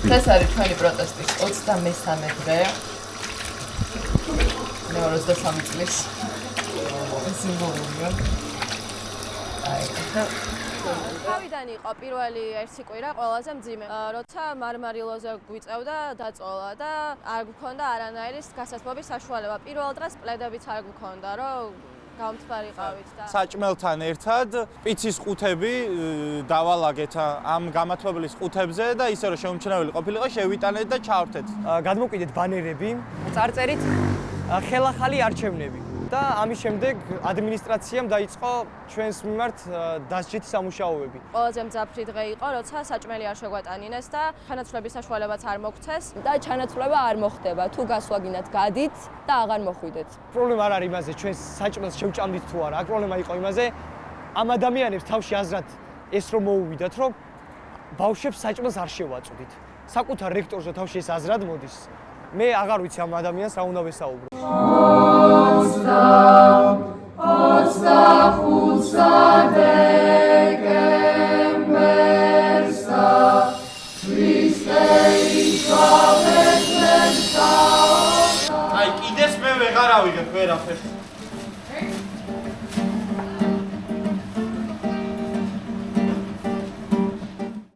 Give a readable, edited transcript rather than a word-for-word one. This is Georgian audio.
ეს არის ჩვენი პროტესტის 23 დღე. მეორე 23 წლის. სიმბოლურია. თავიდან იყო პირველი ერთი კვირა ყველაზე მძიმე. როცა მარმარილოზე გვიწევდა დაწოლა და არ გქონდა არანაირი გასაცდომის საშუალება. პირველ დღეს პლედებიც არ გქონდა, რომ გამთბარიყავით და საჭმელთან ერთად პიცის ყუთები დავალაგეთ ამ გამათბობლის ყუთებზე და ისე რომ შეუმჩნეველი ყოფილიყო შევიტანეთ და ჩავრთეთ. გადმოვყიდეთ ბანერები, წარწერით ხელახალი არჩევნები. და ამის შემდეგ ადმინისტრაციამ დაიწყო ჩვენს მიმართ დასჯითი სამუშაოები. ყველაზე მძაფრი დღე იყო, როცა საჭმელი არ შეგვატანინეს და ჩანაცვლების საშუალებაც არ მოგცეს და ჩანაცვლება არ მოხდება. თუ გასვაგინათ გადით და აღარ მოხვიდეთ. პრობლემა არ არის იმაზე, ჩვენ საჭმელს შევჭამდით თუ არა. აქ პრობლემა იყო იმაზე, ამ ადამიანებს თავში აზრად ეს რომ მოუვიდათ, რომ ბავშვებს საჭმელს არ შევაწვდით. საკუთარ რექტორზე თავში ეს აზრად მოდის. მე აღარ ვიცი ამ ადამიანს რა უნდა ვესაუბრო. 25 დეკემბერს აი კიდეს მე ვეღარ ავიღებ ვერაფერს.